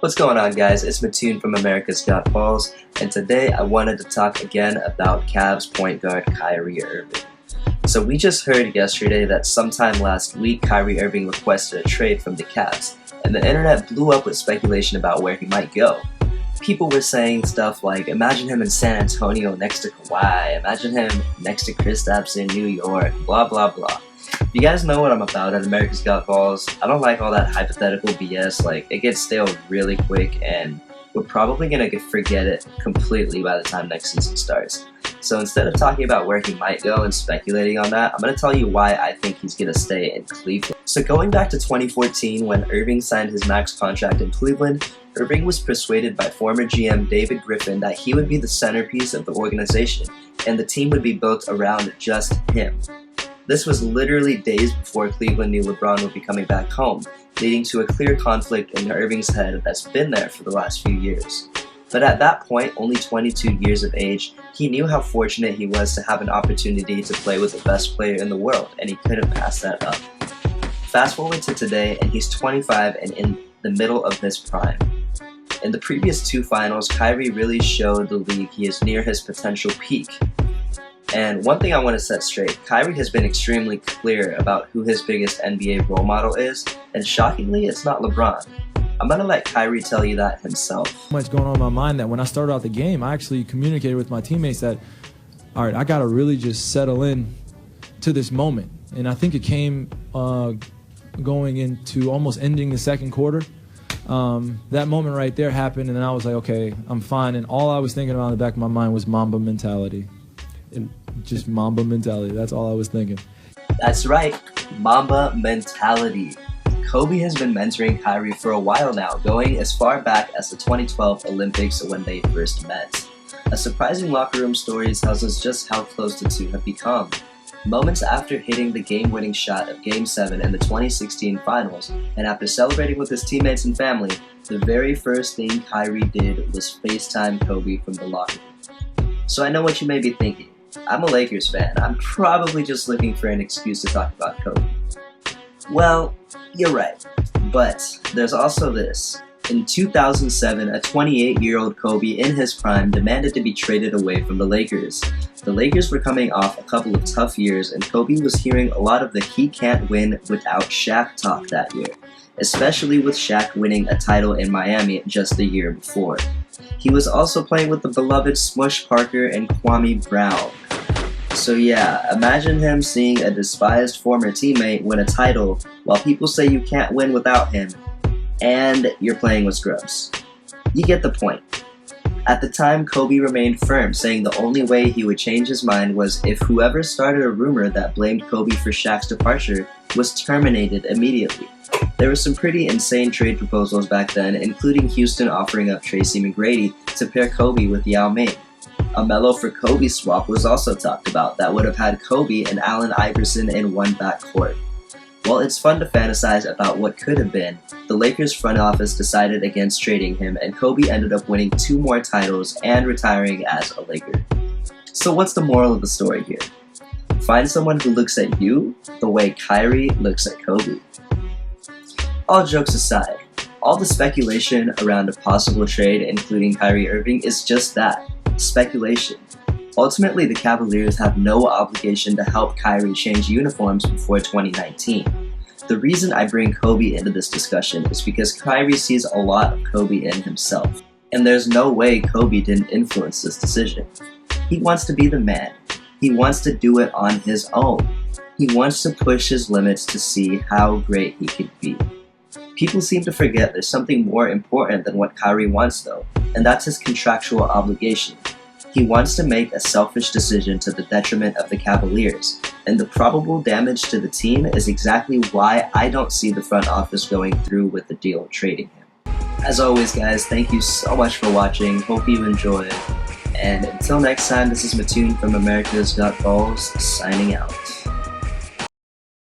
What's going on, guys? It's Mattoon from America's Got Balls, and today I wanted to talk again about Cavs point guard Kyrie Irving. So we just heard yesterday that sometime last week Kyrie Irving requested a trade from the Cavs, and the internet blew up with speculation about where he might go. People were saying stuff like, imagine him in San Antonio next to Kawhi, imagine him next to Kristaps in New York, blah blah blah. You guys know what I'm about at America's Got Balls. I don't like all that hypothetical BS, like it gets stale really quick and we're probably gonna forget it completely by the time next season starts. So instead of talking about where he might go and speculating on that, I'm gonna tell you why I think he's gonna stay in Cleveland. So going back to 2014 when Irving signed his max contract in Cleveland, Irving was persuaded by former GM David Griffin that he would be the centerpiece of the organization and the team would be built around just him. This was literally days before Cleveland knew LeBron would be coming back home, leading to a clear conflict in Irving's head that's been there for the last few years. But at that point, only 22 years of age, he knew how fortunate he was to have an opportunity to play with the best player in the world, and he couldn't pass that up. Fast forward to today, and he's 25 and in the middle of his prime. In the previous two finals, Kyrie really showed the league he is near his potential peak. And one thing I want to set straight, Kyrie has been extremely clear about who his biggest NBA role model is, and shockingly, it's not LeBron. I'm going to let Kyrie tell you that himself. So much going on in my mind that when I started out the game, I actually communicated with my teammates that, all right, I got to really just settle in to this moment. And I think it came going into almost ending the second quarter. That moment right there happened, and then I was like, okay, I'm fine. And all I was thinking about in the back of my mind was Mamba mentality. And just Mamba mentality. That's all I was thinking. That's right, Mamba mentality. Kobe has been mentoring Kyrie for a while now, going as far back as the 2012 Olympics when they first met. A surprising locker room story tells us just how close the two have become. Moments after hitting the game-winning shot of Game 7 in the 2016 finals, and after celebrating with his teammates and family, the very first thing Kyrie did was FaceTime Kobe from the locker room. So I know what you may be thinking. I'm a Lakers fan. I'm probably just looking for an excuse to talk about Kobe. Well, you're right. But there's also this. In 2007, a 28-year-old Kobe in his prime demanded to be traded away from the Lakers. The Lakers were coming off a couple of tough years, and Kobe was hearing a lot of the he can't win without Shaq talk that year, especially with Shaq winning a title in Miami just the year before. He was also playing with the beloved Smush Parker and Kwame Brown. So yeah, imagine him seeing a despised former teammate win a title while people say you can't win without him, and you're playing with scrubs. You get the point. At the time, Kobe remained firm, saying the only way he would change his mind was if whoever started a rumor that blamed Kobe for Shaq's departure was terminated immediately. There were some pretty insane trade proposals back then, including Houston offering up Tracy McGrady to pair Kobe with Yao Ming. A Melo for Kobe swap was also talked about that would have had Kobe and Allen Iverson in one backcourt. While it's fun to fantasize about what could have been, the Lakers front office decided against trading him, and Kobe ended up winning 2 more titles and retiring as a Laker. So what's the moral of the story here? Find someone who looks at you the way Kyrie looks at Kobe. All jokes aside, all the speculation around a possible trade, including Kyrie Irving, is just that, speculation. Ultimately, the Cavaliers have no obligation to help Kyrie change uniforms before 2019. The reason I bring Kobe into this discussion is because Kyrie sees a lot of Kobe in himself, and there's no way Kobe didn't influence this decision. He wants to be the man. He wants to do it on his own. He wants to push his limits to see how great he could be. People seem to forget there's something more important than what Kyrie wants though, and that's his contractual obligation. He wants to make a selfish decision to the detriment of the Cavaliers, and the probable damage to the team is exactly why I don't see the front office going through with the deal of trading him. As always guys, thank you so much for watching, hope you enjoyed, and until next time, this is Mattoon from America's Got Balls, signing out.